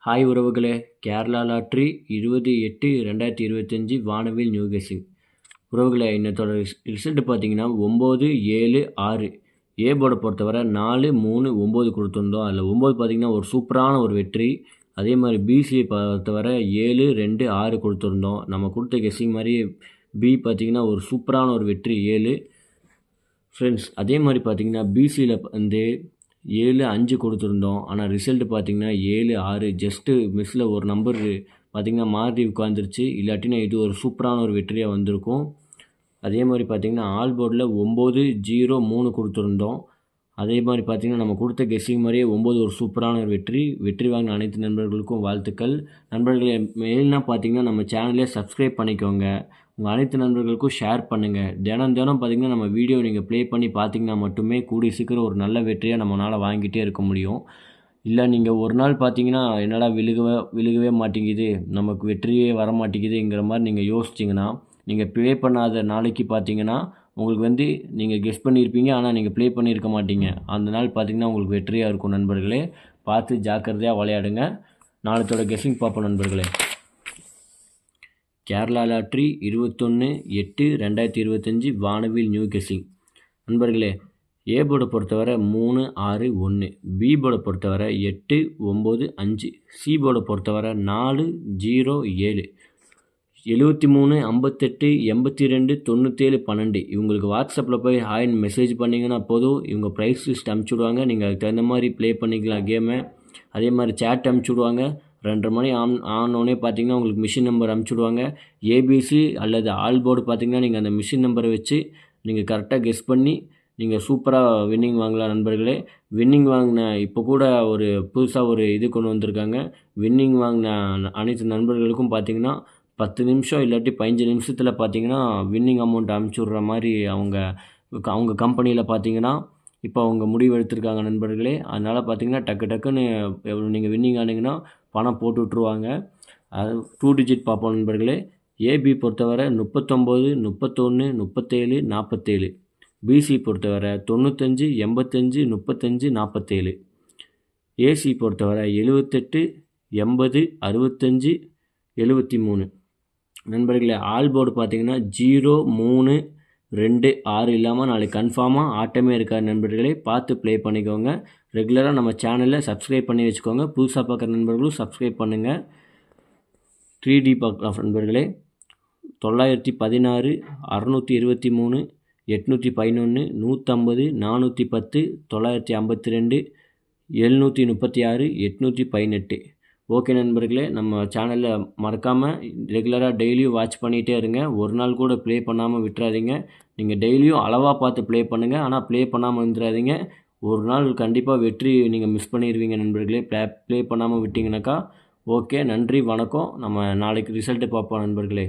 Hi உறவுகளே, Kerala lottery 20/8/2025 வானவில் new guessing. உறவுகளே, இன்னத்தோட ரிசல்ட் பார்த்தீங்கன்னா 9, 7, 6. ஏ போர்டை பொறுத்தவரை 4, 3, 9 கொடுத்துருந்தோம். அதில் 9 பார்த்தீங்கன்னா ஒரு சூப்பரான ஒரு வெற்றி. அதே மாதிரி பிசியை பொறுத்தவரை 7, 2, 6 கொடுத்துருந்தோம். நம்ம கொடுத்த கெஸ்ஸிங் மாதிரி பி பார்த்தீங்கன்னா ஒரு சூப்பரான ஒரு வெற்றி 7 ஃப்ரெண்ட்ஸ். அதே மாதிரி பார்த்தீங்கன்னா பிசியில் வந்து 7, 5 கொடுத்துருந்தோம். ஆனால் ரிசல்ட் பார்த்தீங்கன்னா 7, 6 ஜஸ்ட்டு மிஸ்ஸில் ஒரு நம்பர் பார்த்தீங்கன்னா மாறி உட்காந்துருச்சு. இல்லாட்டினா இது ஒரு சூப்பரான ஒரு வெற்றியாக வந்திருக்கும். அதே மாதிரி பார்த்தீங்கன்னா ஆல் போர்டில் 9, 0, 3 கொடுத்துருந்தோம். அதே மாதிரி பார்த்தீங்கன்னா நம்ம கொடுத்த கெஸ்ஸிங் மாதிரியே 9 ஒரு சூப்பரான ஒரு வெற்றி வாங்கின அனைத்து நண்பர்களுக்கும் வாழ்த்துக்கள். நண்பர்களே, மெயினாக பார்த்தீங்கன்னா நம்ம சேனலே சப்ஸ்கிரைப் பண்ணிக்கோங்க. உங்கள் அனைத்து நண்பர்களுக்கும் ஷேர் பண்ணுங்கள். தினம் பார்த்திங்கன்னா நம்ம வீடியோ நீங்கள் ப்ளே பண்ணி பார்த்திங்கன்னா மட்டுமே கூடிய சீக்கிரம் ஒரு நல்ல வெற்றியாக நம்மளால் வாங்கிட்டே இருக்க முடியும். இல்லை நீங்கள் ஒரு நாள் பார்த்தீங்கன்னா என்னடா விழுகவே மாட்டேங்குது, நமக்கு வெற்றியே வர மாட்டேங்குதுங்கிற மாதிரி நீங்கள் யோசிச்சிங்கன்னா, நீங்கள் ப்ளே பண்ணாத நாளைக்கு பார்த்தீங்கன்னா உங்களுக்கு வந்து நீங்கள் கெஸ் பண்ணியிருப்பீங்க, ஆனால் நீங்கள் ப்ளே பண்ணியிருக்க மாட்டீங்க. அந்த நாள் பார்த்தீங்கன்னா உங்களுக்கு வெற்றியாக இருக்கும். நண்பர்களே, பார்த்து ஜாக்கிரதையாக விளையாடுங்க. நாளைத்தோட கெஸ்ஸிங் பார்ப்போம் நண்பர்களே. கேரளா லாட்ரி 21/8/2025 வானவில் நியூ கெஸ்ஸிங். நண்பர்களே, ஏ போர்டை பொறுத்தவரை 3, 6, 1. பி போர்டை பொறுத்தவரை 8, 9, 5. சி போர்டை பொறுத்தவரை 4, 0, 7. 73, 58, 82, 97, 12. இவங்களுக்கு வாட்ஸ்அப்பில் போய் ஹாய்னு மெசேஜ் பண்ணிங்கன்னா போதும், இவங்க ப்ரைஸ் லிஸ்ட் அனுப்பிச்சி நீங்கள் அதுக்கு தகுந்த மாதிரி ப்ளே பண்ணிக்கலாம் கேமை. அதே மாதிரி சேட் அனுப்பிச்சி 2:30 மணி ஆனோடனே பார்த்தீங்கன்னா உங்களுக்கு மிஷின் நம்பர் அனுப்பிச்சி ஏபிசி அல்லது ஆல் போர்டு பார்த்தீங்கன்னா நீங்கள் அந்த மிஷின் நம்பரை வச்சு நீங்கள் கரெக்டாக கெஸ் பண்ணி நீங்கள் சூப்பராக வின்னிங் வாங்கலாம் நண்பர்களே. வின்னிங் வாங்கின இப்போ கூட ஒரு புதுசாக ஒரு இது கொண்டு வந்திருக்காங்க. வின்னிங் வாங்கின அனைத்து நண்பர்களுக்கும் பார்த்தீங்கன்னா 10 நிமிஷம் இல்லாட்டி 15 நிமிஷத்தில் பார்த்தீங்கன்னா வின்னிங் அமௌண்ட் அனுப்பிச்சி மாதிரி அவங்க கம்பெனியில் பார்த்தீங்கன்னா இப்போ அவங்க முடிவு எடுத்திருக்காங்க நண்பர்களே. அதனால் பார்த்தீங்கன்னா டக்குன்னு நீங்கள் வின்னிங் ஆனீங்கன்னா பணம் போட்டு விட்ருவாங்க. அது 2 டிஜிட் பார்ப்போம் நண்பர்களே. ஏபி பொறுத்தவரை 39, 31, 37, 47. பிசி பொறுத்தவரை 95, 85, 35, 47. ஏசி பொறுத்தவரை 78, 80, 65, 73. நண்பர்களே, ஆல் போர்டு பார்த்தீங்கன்னா 0, 3, 2, 6 இல்லாமல் நாளைக்கு கன்ஃபார்மாக ஆட்டமே இருக்காது நண்பர்களே. பார்த்து ப்ளே பண்ணிக்கோங்க. ரெகுலராக நம்ம சேனலில் சப்ஸ்கிரைப் பண்ணி வச்சுக்கோங்க. புதுசாக பார்க்குற நண்பர்களும் சப்ஸ்கிரைப் பண்ணுங்கள். 3D பார்க்கலாம் நண்பர்களே. 916, 623, 811, 150, 410, 952, 736, 818. ஓகே நண்பர்களே, நம்ம சேனலில் மறக்காமல் ரெகுலராக டெய்லியும் வாட்ச் பண்ணிகிட்டே இருங்க. ஒரு நாள் கூட ப்ளே பண்ணாமல் விட்டுறாதீங்க. நீங்கள் டெய்லியும் அளவாக பார்த்து ப்ளே பண்ணுங்கள், ஆனால் ப்ளே பண்ணாமல் வந்துடாதீங்க. ஒரு நாள் கண்டிப்பாக வெற்றி நீங்கள் மிஸ் பண்ணிடுவீங்க நண்பர்களே, ப்ளே பண்ணாமல் விட்டிங்கனாக்கா. ஓகே, நன்றி, வணக்கம். நம்ம நாளைக்கு ரிசல்ட்டு பார்ப்போம் நண்பர்களே.